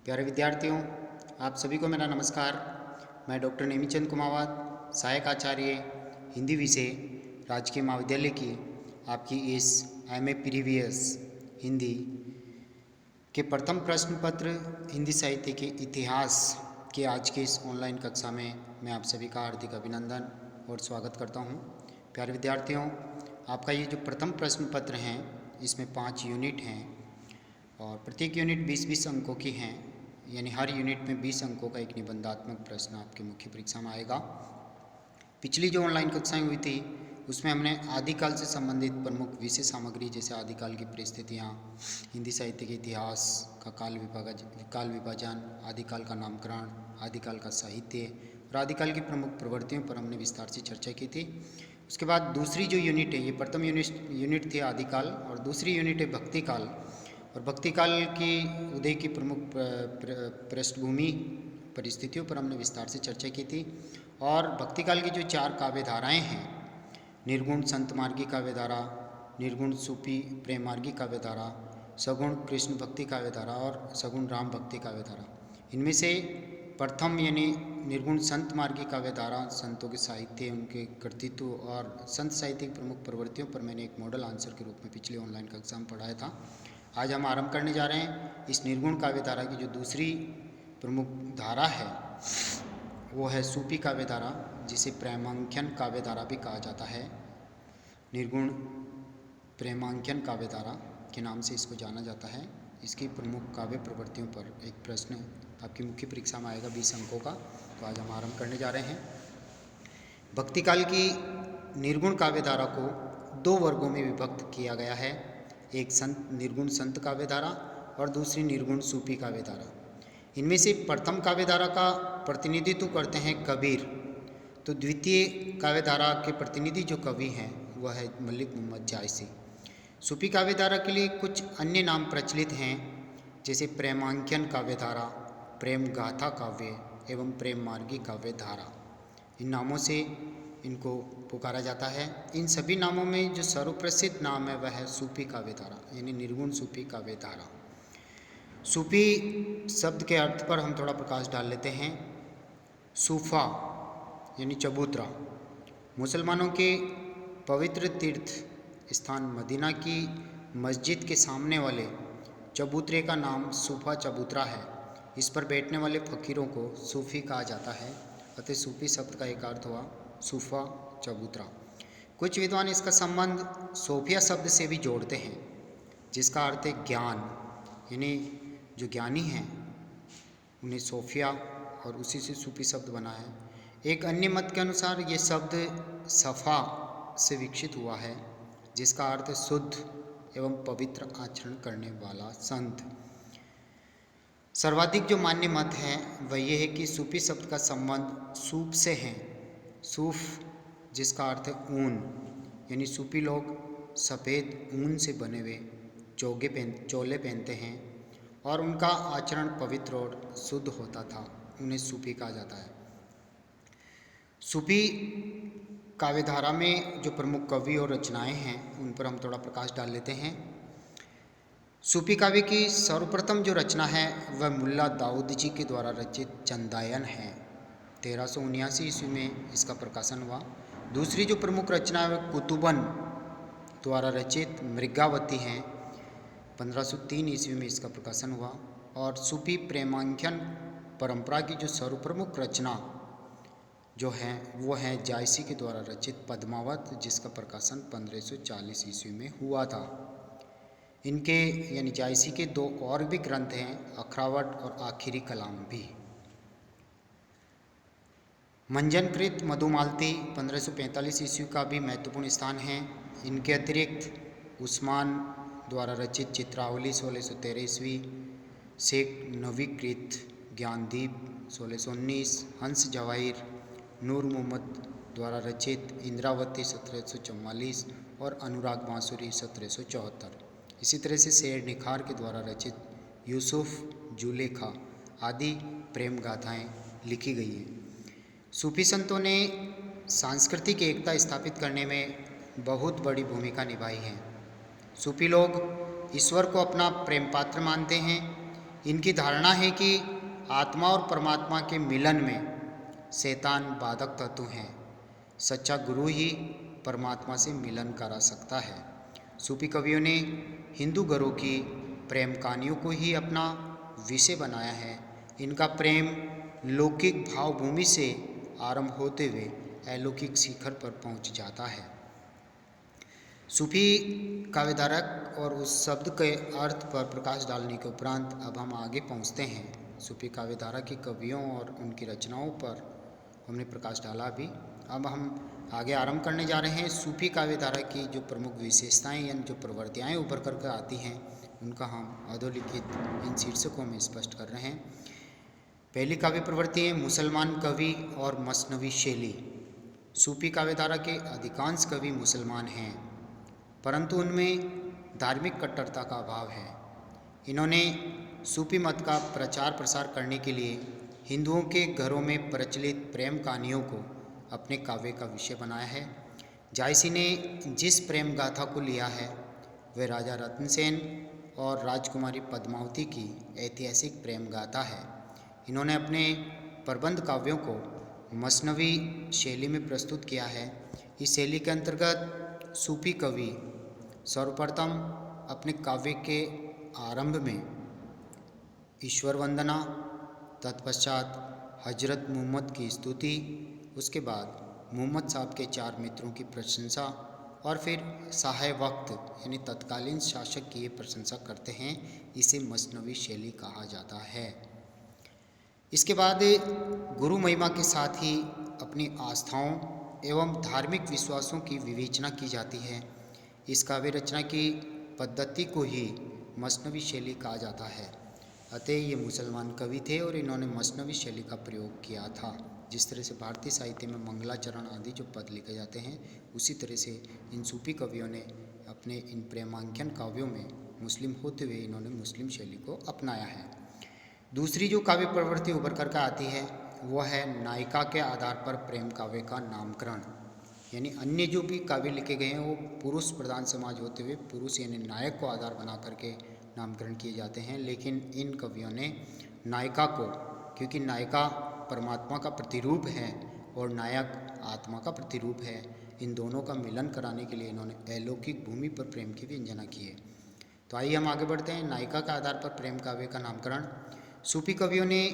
प्यारे विद्यार्थियों, आप सभी को मेरा नमस्कार। मैं डॉक्टर नेमीचंद कुमावत, सहायक आचार्य हिंदी विषय, राजकीय महाविद्यालय की आपकी इस एमए प्रीवियस हिंदी के प्रथम प्रश्न पत्र हिंदी साहित्य के इतिहास के आज के इस ऑनलाइन कक्षा में मैं आप सभी का हार्दिक अभिनंदन और स्वागत करता हूं। प्यारे विद्यार्थियों, आपका ये जो प्रथम प्रश्न पत्र हैं इसमें 5 यूनिट हैं और प्रत्येक यूनिट 20-20 अंकों की हैं, यानी हर यूनिट में 20 अंकों का एक निबंधात्मक प्रश्न आपकी मुख्य परीक्षा में आएगा। पिछली जो ऑनलाइन कक्षाएं हुई थी उसमें हमने आदिकाल से संबंधित प्रमुख विषय सामग्री जैसे आदिकाल की परिस्थितियाँ, हिंदी साहित्य के इतिहास का काल विभाजन, आदिकाल का नामकरण, आदिकाल का साहित्य और आदिकाल की प्रमुख प्रवृत्तियों पर हमने विस्तार से चर्चा की थी। उसके बाद दूसरी जो यूनिट है, ये प्रथम यूनिट थी आदिकाल और दूसरी यूनिट है भक्तिकाल। और भक्तिकाल की उदय की प्रमुख पृष्ठभूमि परिस्थितियों पर हमने विस्तार से चर्चा की थी। और भक्तिकाल की जो 4 काव्य धाराएँ हैं, निर्गुण संत मार्गी काव्य धारा, निर्गुण सूफी प्रेम मार्गी काव्य धारा, सगुण कृष्ण भक्ति काव्य धारा और सगुण राम भक्ति काव्य धारा, इनमें से प्रथम यानी निर्गुण संत मार्गी काव्य धारा संतों के साहित्य, उनके कृतित्व और संत साहित्य की प्रमुख प्रवृत्तियों पर मैंने एक मॉडल आंसर के रूप में पिछली ऑनलाइन कक्षा में पढ़ाया था। आज हम आरंभ करने जा रहे हैं इस निर्गुण काव्य धारा की जो दूसरी प्रमुख धारा है वो है सूफी काव्य धारा, जिसे प्रेमांख्यन काव्य धारा भी कहा जाता है। निर्गुण प्रेमांख्यन काव्य धारा के नाम से इसको जाना जाता है। इसकी प्रमुख काव्य प्रवृत्तियों पर एक प्रश्न आपकी मुख्य परीक्षा में आएगा 20 अंकों का। तो आज हम आरंभ करने जा रहे हैं। भक्तिकाल की निर्गुण काव्य धारा को 2 वर्गों में विभक्त किया गया है, एक निर्गुण संत काव्य धारा और दूसरी निर्गुण सूफी काव्य धारा। इनमें से प्रथम काव्य धारा का प्रतिनिधित्व करते हैं कबीर, तो द्वितीय काव्य धारा के प्रतिनिधि जो कवि हैं वह है मलिक मोहम्मद जायसी। सूफी काव्य धारा के लिए कुछ अन्य नाम प्रचलित हैं, जैसे प्रेमांख्यन काव्य धारा, प्रेम गाथा काव्य एवं प्रेम मार्गी काव्य धारा। इन नामों से इनको पुकारा जाता है। इन सभी नामों में जो सर्वप्रसिद्ध नाम है वह है सूफी काव्य धारा, यानी निर्गुण सूफी काव्य धारा। सूफी शब्द के अर्थ पर हम थोड़ा प्रकाश डाल लेते हैं। सूफा यानी चबूतरा, मुसलमानों के पवित्र तीर्थ स्थान मदीना की मस्जिद के सामने वाले चबूतरे का नाम सूफा चबूतरा है। इस पर बैठने वाले फ़कीरों को सूफ़ी कहा जाता है, अतः सूफी शब्द का एक अर्थ हुआ सूफा चबूतरा। कुछ विद्वान इसका संबंध सोफिया शब्द से भी जोड़ते हैं, जिसका अर्थ है ज्ञान, यानी जो ज्ञानी हैं उन्हें सोफिया, और उसी से सूफी शब्द बना है। एक अन्य मत के अनुसार ये शब्द सफ़ा से विकसित हुआ है, जिसका अर्थ है शुद्ध एवं पवित्र आचरण करने वाला संत। सर्वाधिक जो मान्य मत है वह ये है कि सूफी शब्द का संबंध सूफ से है। सूफ जिसका अर्थ है ऊन, यानी सूफी लोग सफ़ेद ऊन से बने हुए चोले पहनते हैं और उनका आचरण पवित्र और शुद्ध होता था, उन्हें सूफी कहा जाता है। सूफी काव्यधारा में जो प्रमुख कवि और रचनाएं हैं उन पर हम थोड़ा प्रकाश डाल लेते हैं। सूफी काव्य की सर्वप्रथम जो रचना है वह मुल्ला दाऊद जी के द्वारा रचित चंदायन है। 1379 ईस्वी में इसका प्रकाशन हुआ। दूसरी जो प्रमुख रचना है वह कुतुबन द्वारा रचित मृगावती है। 1503 ईस्वी में इसका प्रकाशन हुआ। और सूफी प्रेमांख्यन परंपरा की जो सर्वप्रमुख रचना जो है वो है जायसी के द्वारा रचित पद्मावत, जिसका प्रकाशन 1540 ईस्वी में हुआ था। इनके यानी जायसी के 2 और भी ग्रंथ हैं, अखरावट और आखिरी कलाम भी। मंजनकृत मधुमालती 1545 ईस्वी का भी महत्वपूर्ण स्थान है। इनके अतिरिक्त उस्मान द्वारा रचित चित्रावली 1613 ईस्वी, शेख नवीकृत ज्ञानदीप 1619, हंस जवाहिर नूर मोहम्मद द्वारा रचित इंद्रावती 1744 और अनुराग बांसुरी 1774। इसी तरह से शेर निखार के द्वारा रचित यूसुफ जुलेखा आदि प्रेम गाथाएँ लिखी गई हैं। सूफी संतों ने सांस्कृतिक एकता स्थापित करने में बहुत बड़ी भूमिका निभाई है। सूफी लोग ईश्वर को अपना प्रेम पात्र मानते हैं। इनकी धारणा है कि आत्मा और परमात्मा के मिलन में शैतान बाधक तत्व हैं। सच्चा गुरु ही परमात्मा से मिलन करा सकता है। सूफी कवियों ने हिंदू घरों की प्रेम कहानियों को ही अपना विषय बनाया है। इनका प्रेम लौकिक भावभूमि से आरंभ होते हुए अलौकिक शिखर पर पहुंच जाता है। सूफी काव्यधारक और उस शब्द के अर्थ पर प्रकाश डालने के उपरांत अब हम आगे पहुंचते हैं। सूफी काव्यधारा के कवियों और उनकी रचनाओं पर हमने प्रकाश डाला अभी। अब हम आगे आरंभ करने जा रहे हैं। सूफी काव्यधारा की जो प्रमुख विशेषताएं यानी जो प्रवृत्तियाँ उभर कर आती हैं, उनका हम अधोलिखित इन शीर्षकों में स्पष्ट कर रहे हैं। पहली काव्य प्रवृत्ति है मुसलमान कवि और मसनवी शैली। सूफी काव्यधारा के अधिकांश कवि मुसलमान हैं, परंतु उनमें धार्मिक कट्टरता का अभाव है। इन्होंने सूफी मत का प्रचार प्रसार करने के लिए हिंदुओं के घरों में प्रचलित प्रेम कहानियों को अपने काव्य का विषय बनाया है। जायसी ने जिस प्रेम गाथा को लिया है वह राजा रत्नसेन और राजकुमारी पद्मावती की ऐतिहासिक प्रेम गाथा है। इन्होंने अपने प्रबंध काव्यों को मसनवी शैली में प्रस्तुत किया है। इस शैली के अंतर्गत सूफी कवि सर्वप्रथम अपने काव्य के आरंभ में ईश्वर वंदना, तत्पश्चात हजरत मोहम्मद की स्तुति, उसके बाद मोहम्मद साहब के 4 मित्रों की प्रशंसा और फिर सहाय वक्त यानी तत्कालीन शासक की ये प्रशंसा करते हैं। इसे मसनवी शैली कहा जाता है। इसके बाद गुरु महिमा के साथ ही अपनी आस्थाओं एवं धार्मिक विश्वासों की विवेचना की जाती है। इस काव्य रचना की पद्धति को ही मसनवी शैली कहा जाता है। अतः ये मुसलमान कवि थे और इन्होंने मसनवी शैली का प्रयोग किया था। जिस तरह से भारतीय साहित्य में मंगलाचरण आदि जो पद लिखे जाते हैं, उसी तरह से इन सूफी कवियों ने अपने इन प्रेमांकन काव्यों में मुस्लिम होते हुए इन्होंने मुस्लिम शैली को अपनाया है। दूसरी जो काव्य प्रवृत्ति उभर कर आती है वह है नायिका के आधार पर प्रेम काव्य का नामकरण। यानी अन्य जो भी काव्य लिखे गए हैं वो पुरुष प्रधान समाज होते हुए पुरुष यानी नायक को आधार बना करके नामकरण किए जाते हैं, लेकिन इन कवियों ने नायिका को, क्योंकि नायिका परमात्मा का प्रतिरूप है और नायक आत्मा का प्रतिरूप है, इन दोनों का मिलन कराने के लिए इन्होंने अलौकिक भूमि पर प्रेम की व्यंजना की है। तो आइए हम आगे बढ़ते हैं। नायिका के आधार पर प्रेम काव्य का नामकरण। सूफी कवियों ने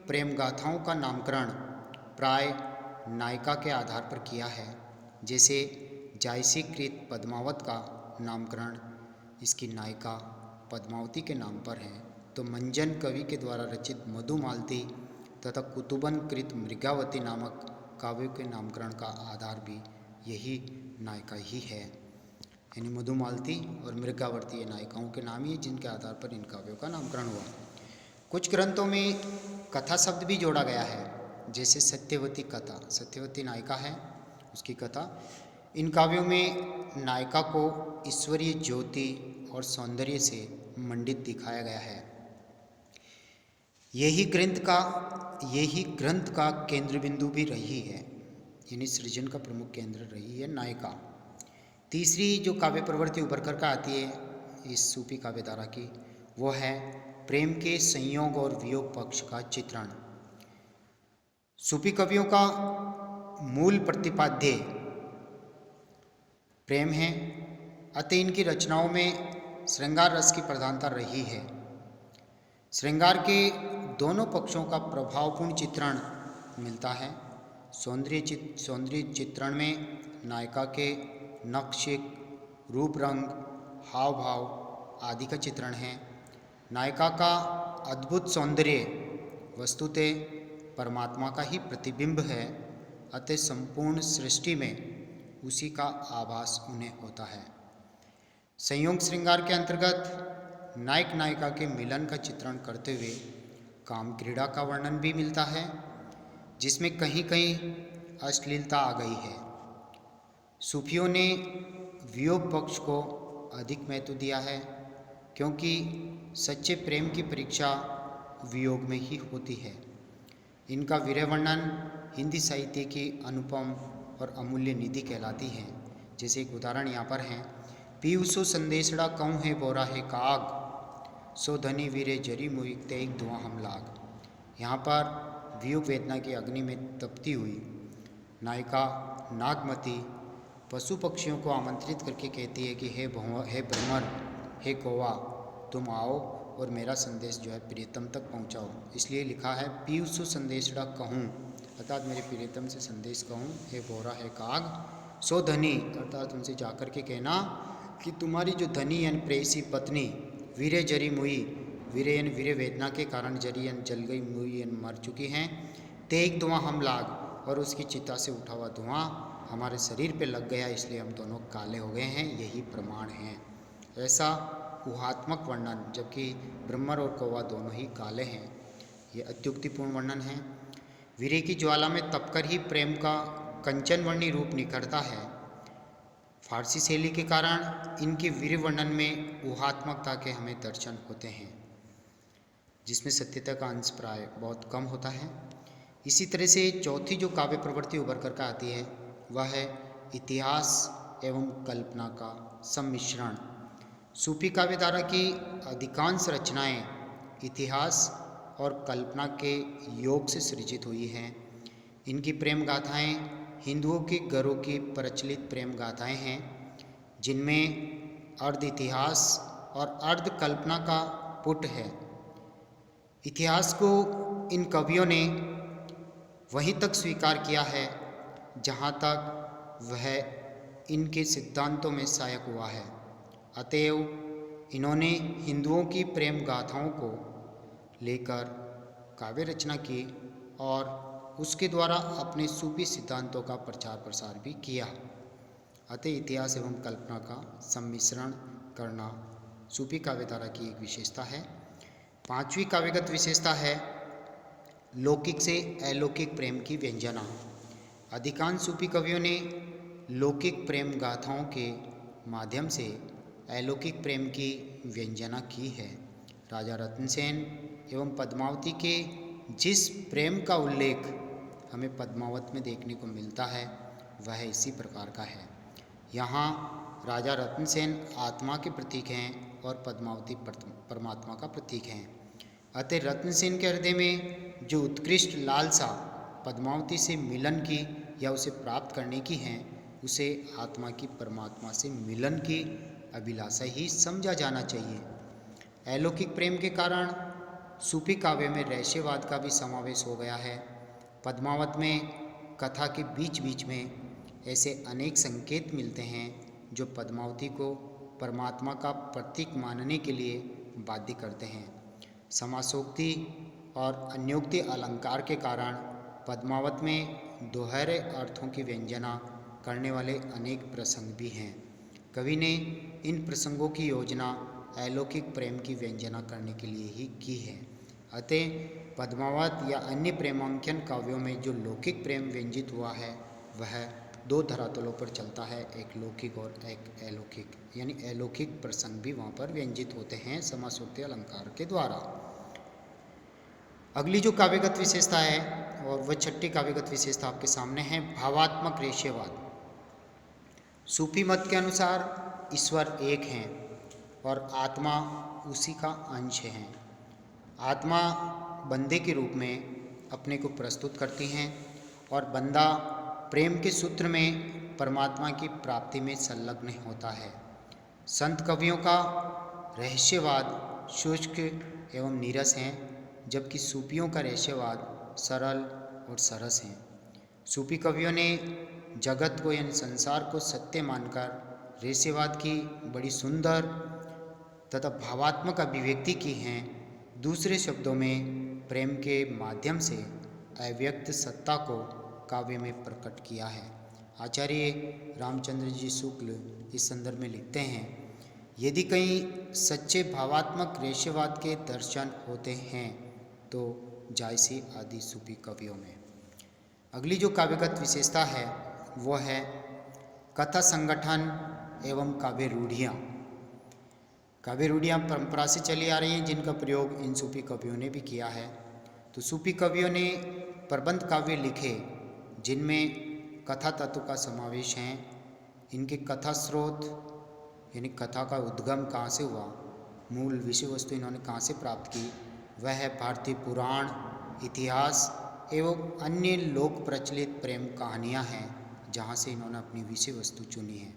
प्रेम गाथाओं का नामकरण प्राय नायिका के आधार पर किया है। जैसे जायसी कृत पद्मावत का नामकरण इसकी नायिका पद्मावती के नाम पर है, तो मंजन कवि के द्वारा रचित मधुमालती तथा कुतुबन कृत मृगावती नामक काव्यों के नामकरण का आधार भी यही नायिका ही है। यानी मधुमालती और मृगावती ये नायिकाओं के नाम ही जिनके आधार पर इन काव्यों का नामकरण हुआ। कुछ ग्रंथों में कथा शब्द भी जोड़ा गया है, जैसे सत्यवती कथा, सत्यवती नायिका है उसकी कथा। इन काव्यों में नायिका को ईश्वरीय ज्योति और सौंदर्य से मंडित दिखाया गया है। यही ग्रंथ का केंद्र बिंदु भी रही है, यानी सृजन का प्रमुख केंद्र रही है नायिका। तीसरी जो काव्य प्रवृत्ति उभर कर आती है इस सूफी काव्यधारा की, वो है प्रेम के संयोग और वियोग पक्ष का चित्रण। सूफी कवियों का मूल प्रतिपाद्य प्रेम है, अतः इनकी रचनाओं में श्रृंगार रस की प्रधानता रही है। श्रृंगार के दोनों पक्षों का प्रभावपूर्ण चित्रण मिलता है। सौंदर्य चित्रण में नायिका के नक्शे, रूप रंग, हाव भाव आदि का चित्रण है। नायिका का अद्भुत सौंदर्य वस्तुतः परमात्मा का ही प्रतिबिंब है, अतः संपूर्ण सृष्टि में उसी का आभास उन्हें होता है। संयोग श्रृंगार के अंतर्गत नायक नायिका के मिलन का चित्रण करते हुए काम क्रीड़ा का वर्णन भी मिलता है, जिसमें कहीं कहीं अश्लीलता आ गई है। सूफियों ने वियोग पक्ष को अधिक महत्व दिया है, क्योंकि सच्चे प्रेम की परीक्षा वियोग में ही होती है। इनका विरह वर्णन हिंदी साहित्य की अनुपम और अमूल्य निधि कहलाती है। जैसे एक उदाहरण यहाँ पर है, पीयूसो संदेशड़ा कहूँ है बोरा है काग, सो धनी वीरे जरी मुई तेग धुआं हम लाग। यहाँ पर वियोग वेदना की अग्नि में तपती हुई नायिका नागमती पशु पक्षियों को आमंत्रित करके कहती है कि हे भ्रमर, हे कौवा, तुम आओ और मेरा संदेश जो है प्रियतम तक पहुंचाओ। इसलिए लिखा है पीयूषु संदेशड़ा कहूँ, अर्थात मेरे प्रियतम से संदेश कहूँ, हे भौरा, हे काग, सो धनी, अर्थात उनसे जाकर के कहना कि तुम्हारी जो धनी यानी प्रेयसी पत्नी वीरे जरी मुई, वीरे यानी वीरे वेदना के कारण जरी यानी जल गई, मुई यानी मर चुकी हैं, तेग धुआं हम लाग, और उसकी चिता से उठा हुआ धुआं हमारे शरीर पे लग गया, इसलिए हम दोनों काले हो गए हैं, यही प्रमाण है। ऐसा ऊहात्मक वर्णन, जबकि ब्रह्मर और कौवा दोनों ही काले हैं, ये अत्युक्तिपूर्ण वर्णन है। वीरे की ज्वाला में तपकर ही प्रेम का कंचन वर्णी रूप निखरता है। फारसी शैली के कारण इनके वीर वर्णन में ऊहात्मकता के हमें दर्शन होते हैं, जिसमें सत्यता का अंश प्राय बहुत कम होता है। इसी तरह से चौथी जो काव्य प्रवृत्ति उभर कर आती है वह है इतिहास एवं कल्पना का सम्मिश्रण। सूफी काव्य धारा की अधिकांश रचनाएं इतिहास और कल्पना के योग से सृजित हुई हैं। इनकी प्रेम गाथाएं हिंदुओं के घरों की प्रचलित प्रेम गाथाएं हैं, जिनमें अर्ध इतिहास और अर्ध कल्पना का पुट है। इतिहास को इन कवियों ने वहीं तक स्वीकार किया है जहाँ तक वह इनके सिद्धांतों में सहायक हुआ है। अतएव इन्होंने हिंदुओं की प्रेम गाथाओं को लेकर काव्य रचना की और उसके द्वारा अपने सूफी सिद्धांतों का प्रचार प्रसार भी किया। अतः इतिहास एवं कल्पना का सम्मिश्रण करना सूफी काव्यधारा की एक विशेषता है। पांचवी काव्यगत विशेषता है लौकिक से अलौकिक प्रेम की व्यंजना। अधिकांश सूफी कवियों ने लौकिक प्रेम गाथाओं के माध्यम से अलौकिक प्रेम की व्यंजना की है। राजा रत्नसेन एवं पद्मावती के जिस प्रेम का उल्लेख हमें पद्मावत में देखने को मिलता है वह इसी प्रकार का है। यहाँ राजा रत्नसेन आत्मा के प्रतीक हैं और पद्मावती परमात्मा का प्रतीक हैं। अतः रत्नसेन के हृदय में जो उत्कृष्ट लालसा पद्मावती से मिलन की या उसे प्राप्त करने की है, उसे आत्मा की परमात्मा से मिलन की अभिलाषा ही समझा जाना चाहिए। अलौकिक प्रेम के कारण सूफी काव्य में रहस्यवाद का भी समावेश हो गया है। पद्मावत में कथा के बीच बीच में ऐसे अनेक संकेत मिलते हैं जो पद्मावती को परमात्मा का प्रतीक मानने के लिए बाध्य करते हैं। समासोक्ति और अन्योक्ति अलंकार के कारण पद्मावत में दोहरे अर्थों की व्यंजना करने वाले अनेक प्रसंग भी हैं। कवि ने इन प्रसंगों की योजना अलौकिक प्रेम की व्यंजना करने के लिए ही की है। अतः पद्मावत या अन्य प्रेमांकन काव्यों में जो लौकिक प्रेम व्यंजित हुआ है वह दो धरातलों पर चलता है, एक लौकिक और एक अलौकिक, यानी अलौकिक प्रसंग भी वहाँ पर व्यंजित होते हैं समासोक्ति अलंकार के द्वारा। अगली जो काव्यगत विशेषता है और वह छठी काव्यगत विशेषता आपके सामने है भावात्मक रहस्यवाद। सूफी मत के अनुसार ईश्वर एक हैं और आत्मा उसी का अंश है। आत्मा बंदे के रूप में अपने को प्रस्तुत करती हैं और बंदा प्रेम के सूत्र में परमात्मा की प्राप्ति में संलग्न होता है। संत कवियों का रहस्यवाद शुष्क एवं नीरस हैं, जबकि सूफियों का रहस्यवाद सरल और सरस है। सूफी कवियों ने जगत को यानी संसार को सत्य मानकर रहस्यवाद की बड़ी सुंदर तथा भावात्मक अभिव्यक्ति की हैं। दूसरे शब्दों में प्रेम के माध्यम से अव्यक्त सत्ता को काव्य में प्रकट किया है। आचार्य रामचंद्र जी शुक्ल इस संदर्भ में लिखते हैं, यदि कहीं सच्चे भावात्मक रहस्यवाद के दर्शन होते हैं तो जायसी आदि सूफी कवियों में। अगली जो काव्यगत विशेषता है वो है कथा संगठन एवं काव्य रूढ़ियाँ। काव्य रूढ़ियाँ परंपरा से चली आ रही हैं, जिनका प्रयोग इन सूफी कवियों ने भी किया है। तो सूफी कवियों ने प्रबंध काव्य लिखे जिनमें कथा तत्व का समावेश है। इनके कथा स्रोत यानी कथा का उद्गम कहाँ से हुआ, मूल विषय वस्तु इन्होंने कहाँ से प्राप्त की, वह है भारतीय पुराण, इतिहास एवं अन्य लोक प्रचलित प्रेम कहानियाँ हैं, जहाँ से इन्होंने अपनी विषय वस्तु चुनी है।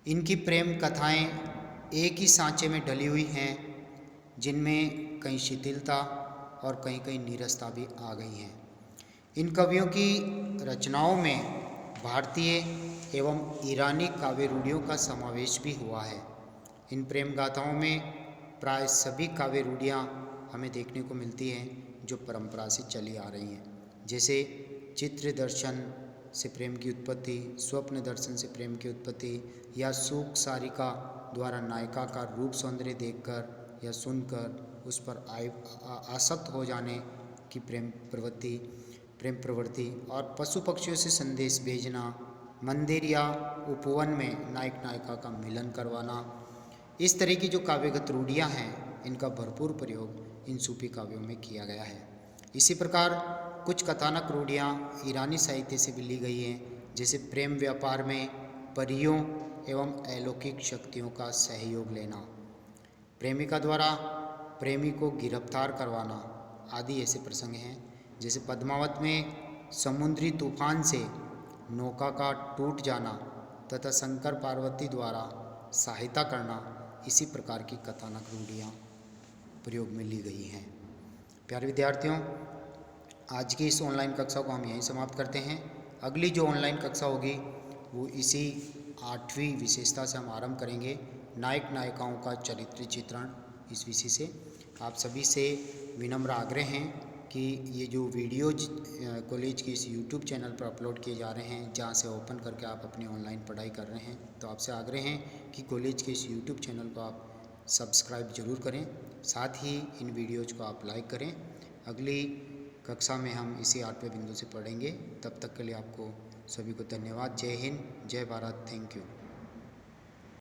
इनकी प्रेम कथाएं एक ही सांचे में ढली हुई हैं, जिनमें कहीं शिथिलता और कहीं कहीं नीरसता भी आ गई हैं। इन कवियों की रचनाओं में भारतीय एवं ईरानी काव्य रूढ़ियों का समावेश भी हुआ है। इन प्रेम गाथाओं में प्राय सभी काव्य रूढ़ियाँ हमें देखने को मिलती हैं जो परंपरा से चली आ रही हैं, जैसे चित्र दर्शन से प्रेम की उत्पत्ति, स्वप्न दर्शन से प्रेम की उत्पत्ति, या सूक सारिका द्वारा नायिका का रूप सौंदर्य देखकर या सुनकर उस पर आसक्त हो जाने की प्रेम प्रवृत्ति, और पशु पक्षियों से संदेश भेजना, मंदिर या उपवन में नायक नायिका का मिलन करवाना। इस तरह की जो काव्यगत रूढ़ियाँ हैं, इनका भरपूर प्रयोग इन सूफी काव्यों में किया गया है। इसी प्रकार कुछ कथानक रूढ़ियाँ ईरानी साहित्य से भी ली गई हैं, जैसे प्रेम व्यापार में परियों एवं अलौकिक शक्तियों का सहयोग लेना, प्रेमिका द्वारा प्रेमी को गिरफ्तार करवाना आदि ऐसे प्रसंग हैं। जैसे पद्मावत में समुद्री तूफान से नौका का टूट जाना तथा शंकर पार्वती द्वारा सहायता करना, इसी प्रकार की कथानक रूढ़ियाँ प्रयोग में ली गई हैं। प्यारे विद्यार्थियों, आज की इस ऑनलाइन कक्षा को हम यहीं समाप्त करते हैं। अगली जो ऑनलाइन कक्षा होगी वो इसी 8वीं विशेषता से हम आरंभ करेंगे, नायक नायिकाओं का चरित्र चित्रण, इस विषय से। आप सभी से विनम्र आग्रह हैं कि ये जो वीडियोज कॉलेज के इस यूट्यूब चैनल पर अपलोड किए जा रहे हैं, जहाँ से ओपन करके आप अपनी ऑनलाइन पढ़ाई कर रहे हैं, तो आपसे आग्रह है कि कॉलेज के इस यूट्यूब चैनल को आप सब्सक्राइब जरूर करें, साथ ही इन वीडियोज को आप लाइक करें। अगली कक्षा में हम इसी 8वें बिंदु से पढ़ेंगे। तब तक के लिए आपको सभी को धन्यवाद। जय हिंद, जय भारत, थैंक यू।